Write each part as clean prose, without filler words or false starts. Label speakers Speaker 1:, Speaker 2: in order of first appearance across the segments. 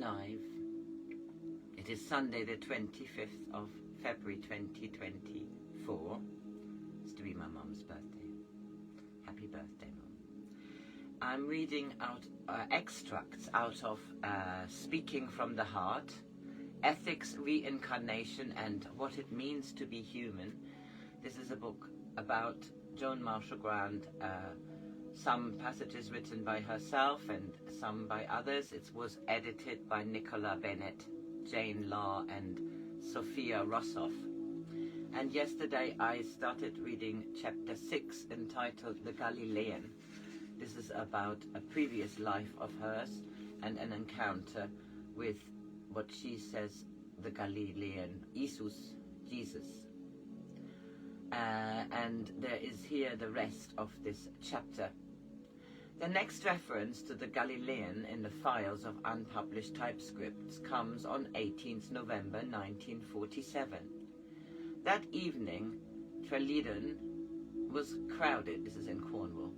Speaker 1: alive. It is Sunday the 25th of February 2024. It's to be my mum's birthday. Happy birthday, Mum. I'm reading out extracts out of Speaking from the Heart, Ethics, Reincarnation and What It Means to be Human. This is a book about Joan Marshall Grant, some passages written by herself and some by others. It was edited by Nicola Bennett, Jane Law and Sophia Rossoff. And yesterday I started reading chapter 6 entitled The Galilean. This is about a previous life of hers and an encounter with what she says the Galilean, Jesus. And there is here the rest of this chapter. The next reference to the Galilean in the files of unpublished typescripts comes on 18th November 1947. That evening, Treliden was crowded, this is in Cornwall,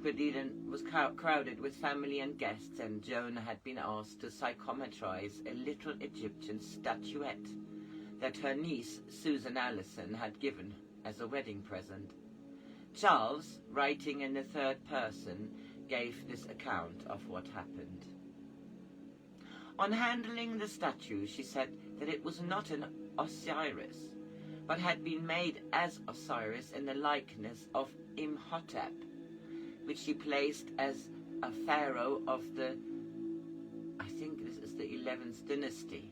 Speaker 1: Treliden was crowded with family and guests, and Joan had been asked to psychometrize a little Egyptian statuette that her niece, Susan Allison, had given as a wedding present. Charles, writing in the third person, gave this account of what happened. On handling the statue, she said that it was not an Osiris, but had been made as Osiris in the likeness of Imhotep, which she placed as a pharaoh of the, I think this is the 11th dynasty.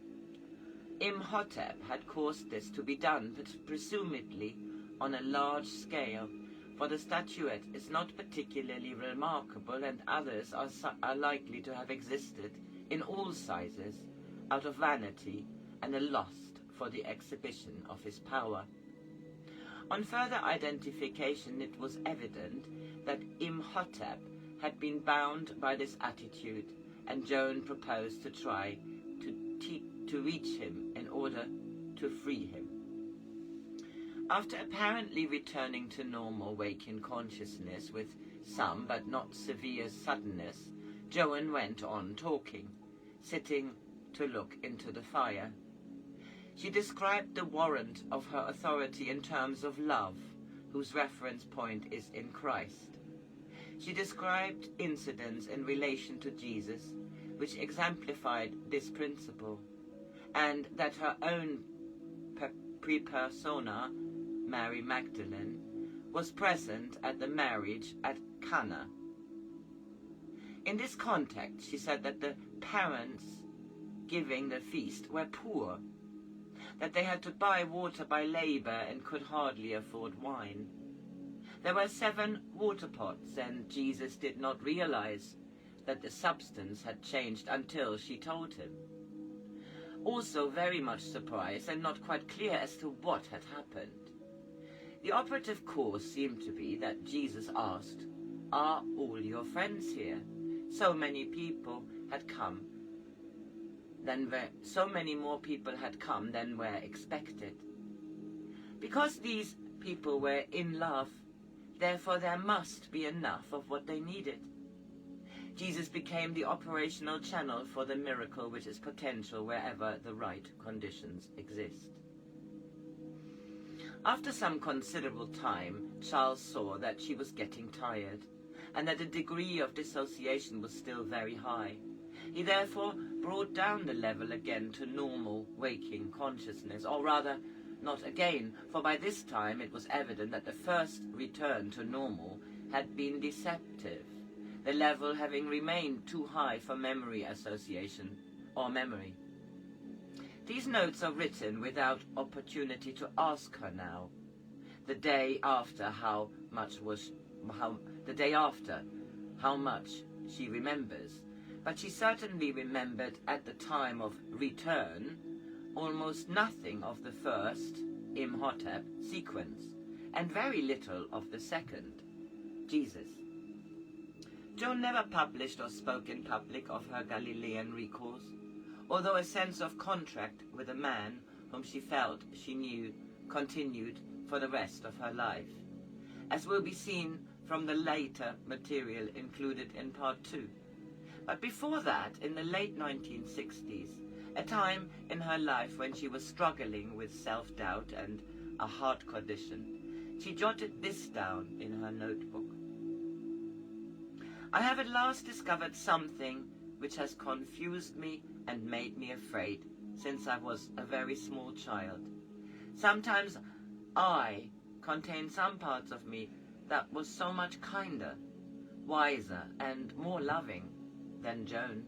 Speaker 1: Imhotep had caused this to be done, but presumably on a large scale, for the statuette is not particularly remarkable, and others are likely to have existed in all sizes out of vanity and a lust for the exhibition of his power. On further identification, it was evident that Imhotep had been bound by this attitude, and Joan proposed to try to reach him in order to free him. After apparently returning to normal waking consciousness with some but not severe suddenness, Joan went on talking, sitting to look into the fire. She described the warrant of her authority in terms of love, whose reference point is in Christ. She described incidents in relation to Jesus, which exemplified this principle, and that her own pre-persona, Mary Magdalene, was present at the marriage at Cana. In this context, she said that the parents giving the feast were poor, that they had to buy water by labor and could hardly afford wine. There were 7 water pots, and Jesus did not realize that the substance had changed until she told him. Also very much surprised and not quite clear as to what had happened. The operative cause seemed to be that Jesus asked, "Are all your friends here?" So many people had come. So many more people had come than were expected. Because these people were in love, therefore there must be enough of what they needed. Jesus became the operational channel for the miracle which is potential wherever the right conditions exist. After some considerable time, Charles saw that she was getting tired, and that the degree of dissociation was still very high. He therefore brought down the level again to normal waking consciousness, or rather, not again, for by this time it was evident that the first return to normal had been deceptive, the level having remained too high for memory association, or memory. These notes are written without opportunity to ask her now, the day after how much she remembers, but she certainly remembered at the time of return almost nothing of the first Imhotep sequence, and very little of the second, Jesus. Joan never published or spoke in public of her Galilean recalls, although a sense of contract with a man whom she felt she knew continued for the rest of her life, as will be seen from the later material included in Part 2. But before that, in the late 1960s, a time in her life when she was struggling with self-doubt and a heart condition, she jotted this down in her notebook. I have at last discovered something which has confused me and made me afraid since I was a very small child. Sometimes I contained some parts of me that was so much kinder, wiser, and more loving than Joan.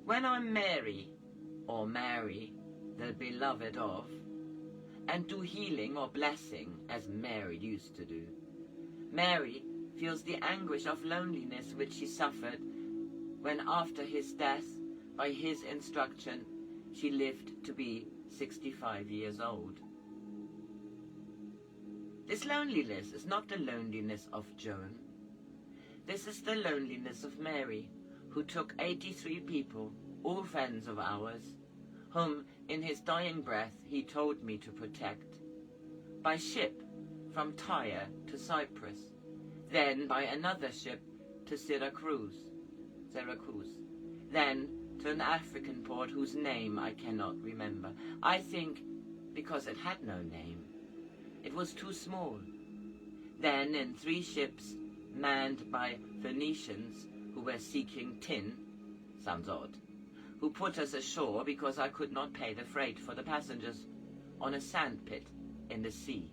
Speaker 1: When I'm Mary, or Mary, the beloved of, and do healing or blessing as Mary used to do, Mary feels the anguish of loneliness which she suffered when after his death, by his instruction, she lived to be 65 years old. This loneliness is not the loneliness of Joan. This is the loneliness of Mary, who took 83 people, all friends of ours, whom in his dying breath he told me to protect, by ship from Tyre to Cyprus, then by another ship to Syracuse, then to an African port whose name I cannot remember. I think because it had no name. It was too small. Then in 3 ships manned by Phoenicians who were seeking tin, sounds odd, who put us ashore because I could not pay the freight for the passengers on a sandpit in the sea.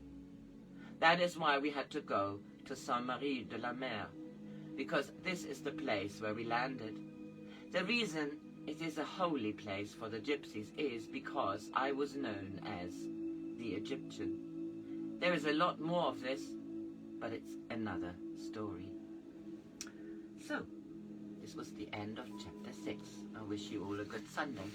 Speaker 1: That is why we had to go to Saint-Marie de la Mer, because this is the place where we landed. The reason it is a holy place for the gypsies is because I was known as the Egyptian. There is a lot more of this, but it's another story. So, this was the end of chapter 6. I wish you all a good Sunday.